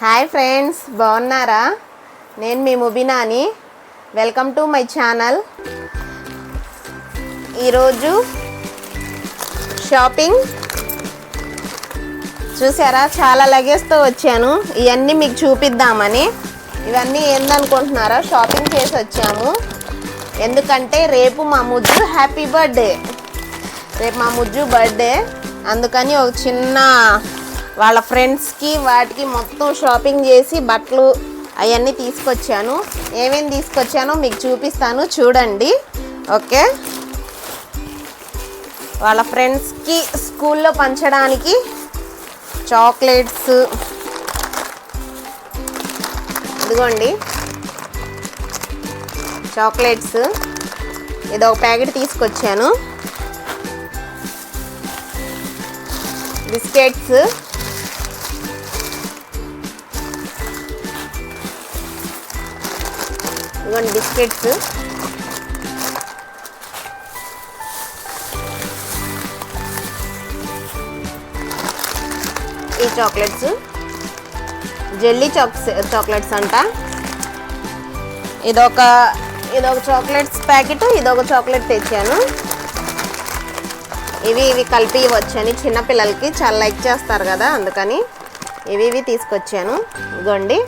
Hi friends, బాగున్నారా? నేను మీ ముబినాని. Welcome to my channel. ఈరోజు షాపింగ్ చూసారా, చాలా లగేజ్తో వచ్చాను. ఇవన్నీ మీకు చూపిద్దామని. ఇవన్నీ ఏందనుకుంటున్నారా, షాపింగ్ చేసి వచ్చాము. ఎందుకంటే రేపు మా ముజ్జు హ్యాపీ బర్త్డే. రేపు మా ముజ్జు బర్త్డే, అందుకని ఒక చిన్న వాళ్ళ ఫ్రెండ్స్కి వాటికి మొత్తం షాపింగ్ చేసి బట్టలు అవన్నీ తీసుకొచ్చాను. ఏమేమి తీసుకొచ్చానో మీకు చూపిస్తాను, చూడండి. ఓకే, వాళ్ళ ఫ్రెండ్స్కి స్కూల్లో పంచడానికి చాక్లెట్స్, ఇదిగోండి చాక్లెట్స్. ఇది ఒక ప్యాకెట్ తీసుకొచ్చాను. బిస్కెట్స్, ఇదిగోండి బిస్కెట్స్. ఈ చాక్లెట్స్ జెల్లీ చాక్లెట్స్ అంట. ఇదొక చాక్లెట్స్ ప్యాకెట్, ఇదొక చాక్లెట్ తెచ్చాను. ఇవి కలిపి వచ్చాను. చిన్నపిల్లలకి చాలా లైక్ చేస్తారు కదా, అందుకని ఇవి తీసుకొచ్చాను. ఇదిగోండి.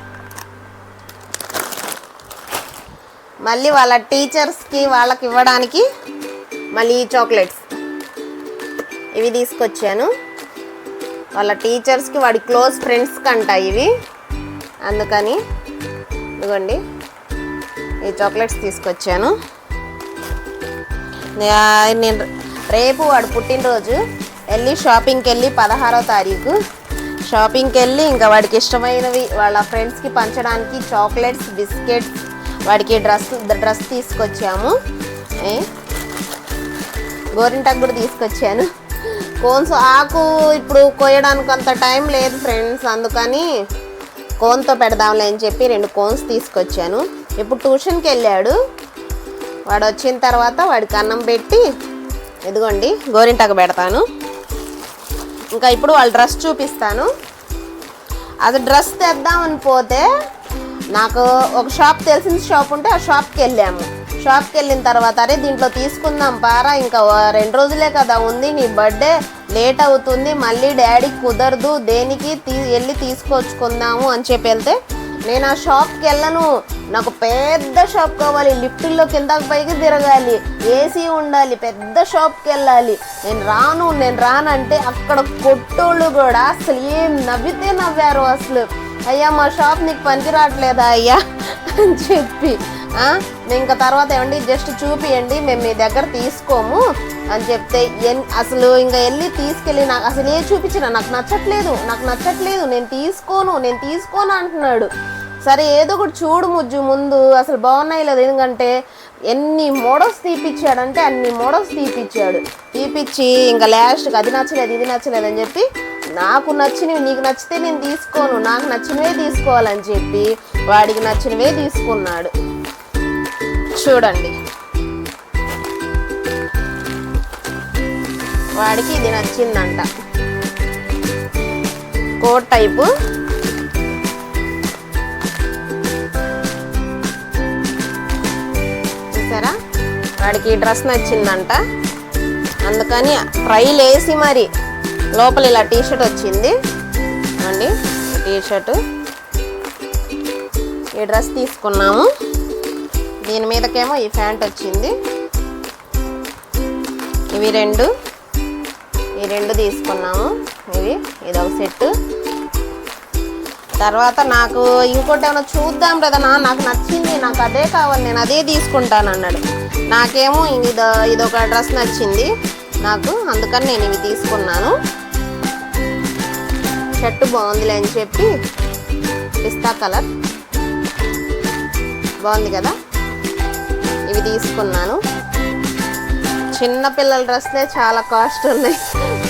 మళ్ళీ వాళ్ళ టీచర్స్కి వాళ్ళకి ఇవ్వడానికి మళ్ళీ ఈ చాక్లెట్స్ ఇవి తీసుకొచ్చాను. వాళ్ళ టీచర్స్కి వాడి క్లోజ్ ఫ్రెండ్స్కి అంట ఇవి, అందుకని ఇదిగోండి ఈ చాక్లెట్స్ తీసుకొచ్చాను. నేను రేపు వాడు పుట్టినరోజు, వెళ్ళి షాపింగ్కి వెళ్ళి 16వ తారీఖు షాపింగ్కి వెళ్ళి ఇంకా వాడికి ఇష్టమైనవి వాళ్ళ ఫ్రెండ్స్కి పంచడానికి చాక్లెట్స్, బిస్కెట్స్, వాడికి డ్రెస్ తీసుకొచ్చాము. గోరింటాకు కూడా తీసుకొచ్చాను. కోన్స్ ఆకు ఇప్పుడు కోయడానికి అంత టైం లేదు ఫ్రెండ్స్, అందుకని కోన్తో పెడదాంలే అని చెప్పి 2 కోన్స్ తీసుకొచ్చాను. ఇప్పుడు ట్యూషన్కి వెళ్ళాడు. వాడు వచ్చిన తర్వాత వాడికి అన్నం పెట్టి ఇదిగోండి గోరింటాకు పెడతాను. ఇంకా ఇప్పుడు వాళ్ళ డ్రెస్ చూపిస్తాను. అది డ్రెస్ తెద్దామని పోతే నాకు ఒక షాప్, తెలిసిన షాప్ ఉంటే ఆ షాప్కి వెళ్ళాము. షాప్కి వెళ్ళిన తర్వాత అరే దీంట్లో తీసుకుందాం పారా, ఇంకా 2 రోజులే కదా ఉంది, నీ బర్త్డే లేట్ అవుతుంది, మళ్ళీ డాడీకి కుదరదు, దేనికి వెళ్ళి తీసుకొచ్చుకుందాము అని చెప్పి వెళ్తే, నేను ఆ షాప్కి వెళ్ళను, నాకు పెద్ద షాప్ కావాలి, లిఫ్ట్లో కిందకి పైకి తిరగాలి, ఏసీ ఉండాలి, పెద్ద షాప్కి వెళ్ళాలి, నేను రాను అంటే అక్కడ కొట్టోళ్ళు కూడా అసలు ఏం నవ్వితే నవ్వారు. అసలు అయ్యా మా షాప్ నీకు పనికి రావట్లేదా అయ్యా అని చెప్పి, ఇంకా తర్వాత ఏమండి జస్ట్ చూపియండి, మేము మీ దగ్గర తీసుకోము అని చెప్తే అసలు ఇంకా వెళ్ళి తీసుకెళ్ళి నాకు అసలు ఏ చూపించినా నాకు నచ్చట్లేదు, నేను తీసుకోను అంటున్నాడు. సరే ఏదో ఒకటి చూడు ముజ్జు ముందు, అసలు బాగున్నాయి లేదు, ఎందుకంటే ఎన్ని మోడల్స్ తీపిచ్చాడంటే అన్ని మోడల్స్ తీపిచ్చి ఇంకా లాస్ట్కి అది నచ్చలేదు ఇది నచ్చలేదు అని చెప్పి, నాకు నచ్చినవి నీకు నచ్చితే నేను తీసుకోను, నాకు నచ్చినవే తీసుకోవాలని చెప్పి వాడికి నచ్చినవే తీసుకున్నాడు. చూడండి, వాడికి ఇది నచ్చిందంట, కోట్ టైపు. చూసారా, వాడికి ఈ డ్రెస్ నచ్చిందంట, అందుకని ట్రైల్ వేసి మరి లోపల ఇలా టీషర్ట్ వచ్చింది అండి. టీషర్ట్, ఈ డ్రెస్ తీసుకున్నాము. దీని మీదకేమో ఈ ప్యాంట్ వచ్చింది. ఇవి రెండు తీసుకున్నాము. ఇదొక సెట్. తర్వాత నాకు ఇంకోటి ఏమైనా చూద్దాం కదా, నాకు నచ్చింది, నాకు అదే కావాలి, నేను అదే తీసుకుంటాను అన్నాడు. నాకేమో ఇదొక డ్రెస్ నచ్చింది నాకు, అందుకని నేను ఇవి తీసుకున్నాను. షర్టు బాగుందిలే అని చెప్పి, పిస్తా కలర్ బాగుంది కదా, ఇవి తీసుకున్నాను. చిన్నపిల్లల డ్రెస్లే చాలా కాస్ట్ ఉన్నాయి,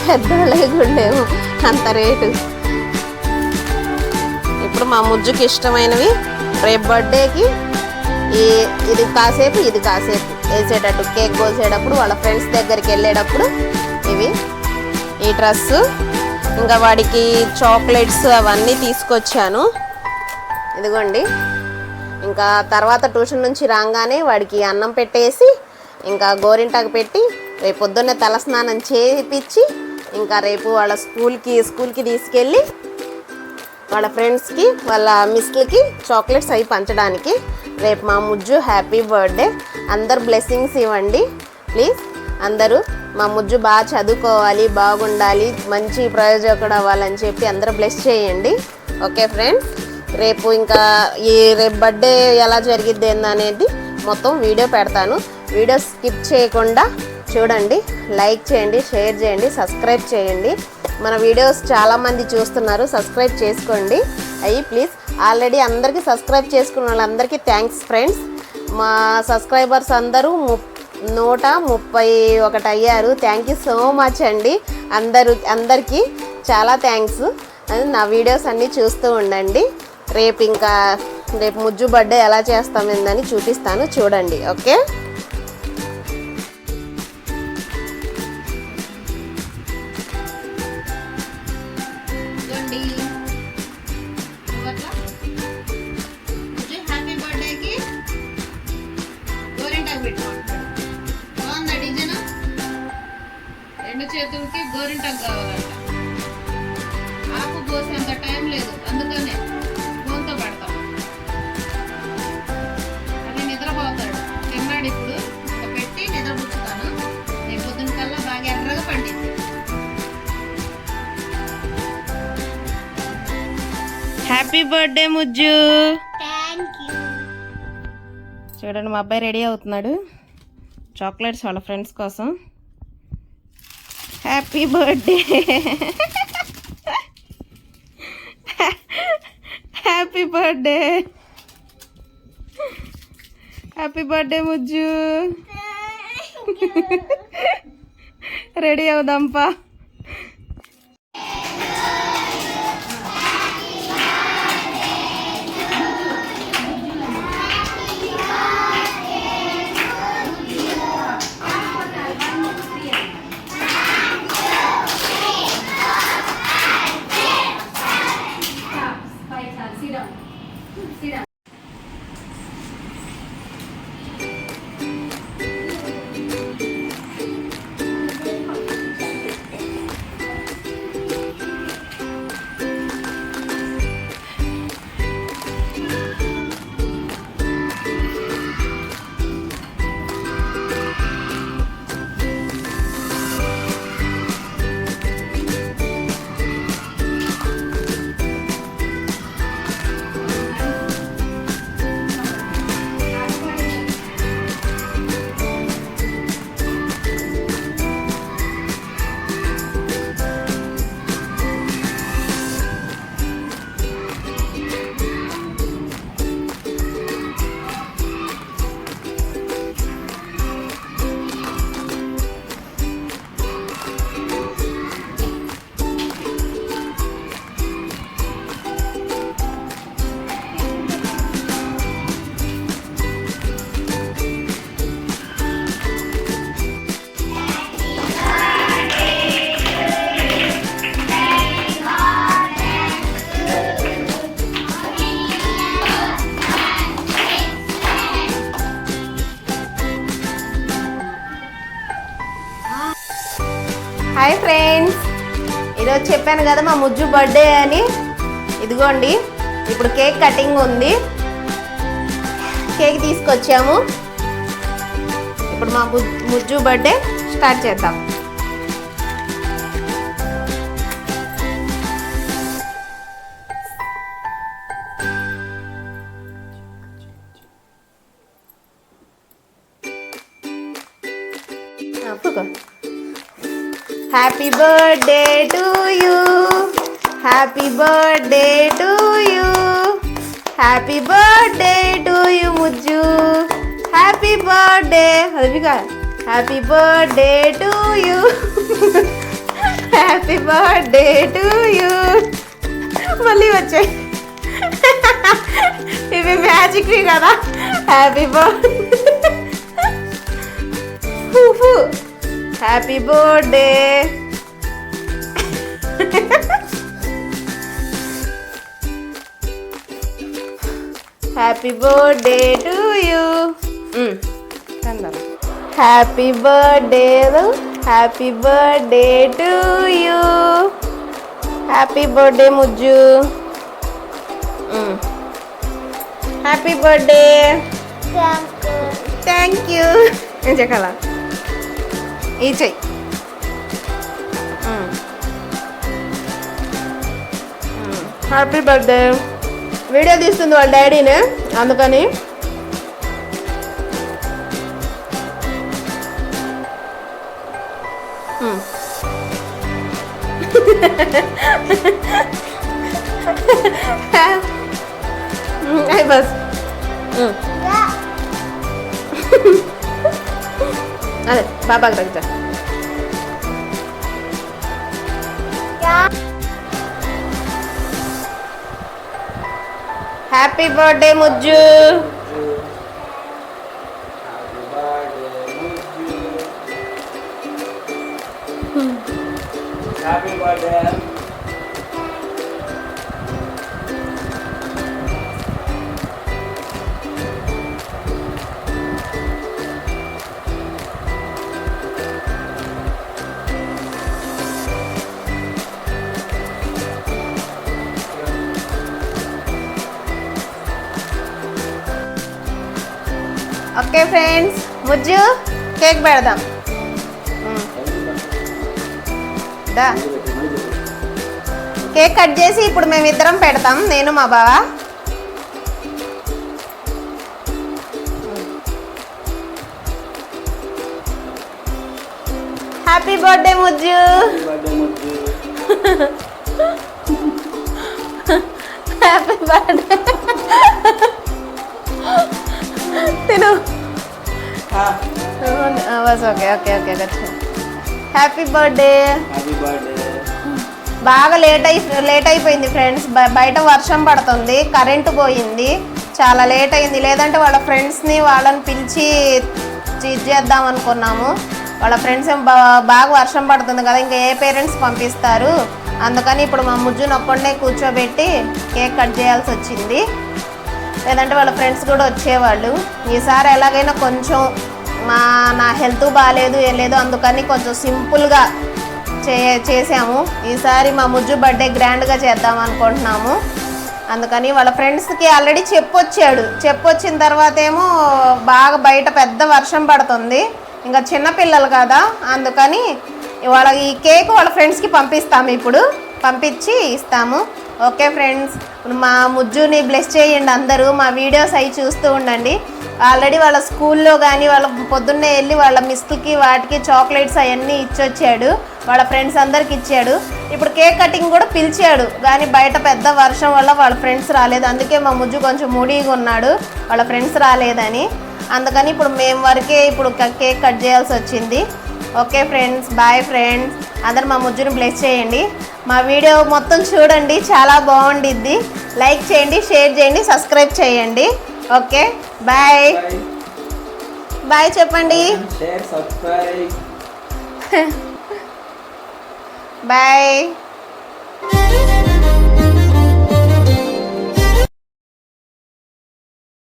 పెద్దవాళ్ళే కూడా లేవు అంత రేటు. ఇప్పుడు మా ముజ్జుకి ఇష్టమైనవి రేపు బర్త్డేకి ఇది కాసేపు వేసేటట్టు, కేక్ కోసేటప్పుడు వాళ్ళ ఫ్రెండ్స్ దగ్గరికి వెళ్ళేటప్పుడు ఈ డ్రెస్సు, ఇంకా వాడికి చాక్లెట్స్ అవన్నీ తీసుకొచ్చాను. ఇదిగోండి. ఇంకా తర్వాత ట్యూషన్ నుంచి రాగానే వాడికి అన్నం పెట్టేసి ఇంకా గోరింటాకు పెట్టి రేపు పొద్దున్నే తలస్నానం చేయించి ఇంకా రేపు వాళ్ళ స్కూల్కి తీసుకెళ్ళి వాళ్ళ ఫ్రెండ్స్కి వాళ్ళ మిస్లకి చాక్లెట్స్ అవి పంచడానికి. రేపు మా ముజ్జు హ్యాపీ బర్త్డే. అందరు బ్లెస్సింగ్స్ ఇవ్వండి ప్లీజ్. అందరూ మా ముజ్జు బాగా చదువుకోవాలి, బాగుండాలి, మంచి ప్రయోజకుడు అవ్వాలని చెప్పి అందరూ బ్లెస్ చేయండి. ఓకే ఫ్రెండ్స్, రేపు ఇంకా రేపు బర్త్డే ఎలా జరిగిద్ది అనేది మొత్తం వీడియో పెడతాను. వీడియో స్కిప్ చేయకుండా చూడండి, లైక్ చేయండి, షేర్ చేయండి, సబ్స్క్రైబ్ చేయండి. మన వీడియోస్ చాలామంది చూస్తున్నారు, సబ్స్క్రైబ్ చేసుకోండి అయ్యి ప్లీజ్. ఆల్రెడీ అందరికీ సబ్స్క్రైబ్ చేసుకున్న వాళ్ళందరికీ థ్యాంక్స్ ఫ్రెండ్స్. మా సబ్స్క్రైబర్స్ అందరూ 131 అయ్యారు. థ్యాంక్ యూ సో మచ్ అండి. అందరికీ చాలా థ్యాంక్స్. నా వీడియోస్ అన్నీ చూస్తూ ఉండండి. రేపు ముజ్జు బర్త్డే ఎలా చేస్తామని చూపిస్తాను, చూడండి. ఓకే, హ్యాపీ బర్త్డేకి గోరింటాకు పెట్టుకుంటాడు. బాగుందా డిజైన్? 2 చేతులకి గోరింటాకు కావాలంట. ఆకు పోసేంత టైం లేదు, అందుకనే ఫోన్తో పెడతాం. అది నిద్రపోతాడు, తిన్నాడు. ఇప్పుడు ఇంకా పెట్టి నిద్రపుచ్చుతాను. రేపు పొద్దున కల్లా బాగా ఎర్రగా పండింది. Happy birthday Mujju. చూడండి, మా అబ్బాయి రెడీ అవుతున్నాడు చాక్లెట్స్ వాళ్ళ ఫ్రెండ్స్ కోసం. Happy birthday, happy birthday, happy birthday Mujju. Ready అవుదాంపా. హాయ్ ఫ్రెండ్స్, ఈరోజు చెప్పాను కదా మా ముజ్జు బర్త్డే అని. ఇదిగోండి, ఇప్పుడు కేక్ కటింగ్ ఉంది. కేక్ తీసుకొచ్చాము. ఇప్పుడు మా ముజ్జు బర్త్డే స్టార్ట్ చేద్దాం. Happy birthday to you, happy birthday to you, happy birthday to you Mujju, happy birthday. హల్విగా happy birthday to you, happy birthday to you. మళ్ళీ వచ్చాయి ఇవి మ్యాజిక్వి కదా. Happy birthday, happy birthday. Happy birthday to you. Happy birthday, happy birthday to you. Happy birthday Mujju. Happy birthday. Thank you. ఏం చెప్పాలా ఈ చెయ్యి. Happy birthday. వీడియో తీస్తుంది వాళ్ళ డాడీనే, అందుకని బస్. అదే బాబాకి తగ్గుతా. Happy birthday Mujju. Happy birthday. Okay friends, Mujju cake పెడదాం. దా కేక్ కట్ చేసి ఇప్పుడు మేమిద్దరం పెడతాం, నేను మా బావ. Happy birthday Mujju. Happy birthday. తిను. బస్ okay okay okay. Happy birthday. బాగా లేట్ అయిపోయింది ఫ్రెండ్స్. బయట వర్షం పడుతుంది, కరెంటు పోయింది, చాలా లేట్ అయింది. లేదంటే వాళ్ళ ఫ్రెండ్స్ని వాళ్ళని పిలిచి చేద్దాం అనుకున్నాము. వాళ్ళ ఫ్రెండ్స్ బాగా వర్షం పడుతుంది కదా, ఇంకా ఏ పేరెంట్స్ పంపిస్తారు. అందుకని ఇప్పుడు మా ముజ్జుని ఒక్కడే కూర్చోబెట్టి కేక్ కట్ చేయాల్సి వచ్చింది. లేదంటే వాళ్ళ ఫ్రెండ్స్ కూడా వచ్చేవాళ్ళు. ఈసారి ఎలాగైనా కొంచెం నా హెల్త్ బాగాలేదు ఏం లేదు, అందుకని కొంచెం సింపుల్గా చేసాము. ఈసారి మా ముజ్జు బర్త్డే గ్రాండ్గా చేద్దాం అనుకుంటున్నాము. అందుకని వాళ్ళ ఫ్రెండ్స్కి ఆల్రెడీ చెప్పొచ్చిన తర్వాత ఏమో బాగా బయట పెద్ద వర్షం పడుతుంది, ఇంకా చిన్నపిల్లలు కదా, అందుకని ఈ కేక్ వాళ్ళ ఫ్రెండ్స్కి ఇప్పుడు పంపించి ఇస్తాము. ఓకే ఫ్రెండ్స్, మా ముజ్జుని బ్లెస్ చేయండి అందరూ. మా వీడియోస్ అవి చూస్తూ ఉండండి. ఆల్రెడీ వాళ్ళ స్కూల్లో కానీ వాళ్ళ పొద్దున్నే వెళ్ళి వాళ్ళ మిస్కి వాటికి చాక్లెట్స్ అవన్నీ ఇచ్చొచ్చాడు, వాళ్ళ ఫ్రెండ్స్ అందరికి ఇచ్చాడు. ఇప్పుడు కేక్ కటింగ్ కూడా పిలిచాడు, కానీ బయట పెద్ద వర్షం వల్ల వాళ్ళ ఫ్రెండ్స్ రాలేదు. అందుకే మా ముజ్జు కొంచెం మూడీగా ఉన్నాడు, వాళ్ళ ఫ్రెండ్స్ రాలేదని. అందుకని ఇప్పుడు మేము వరకే ఇప్పుడు కేక్ కట్ చేయాల్సి వచ్చింది. Okay friends, bye friends. అందరు మా ముజ్జుని బ్లెస్ చేయండి. మా వీడియో మొత్తం చూడండి, చాలా బాగుండిద్ది. లైక్ చేయండి, షేర్ చేయండి, సబ్స్క్రైబ్ చేయండి. Okay bye. బాయ్ చెప్పండి. బాయ్.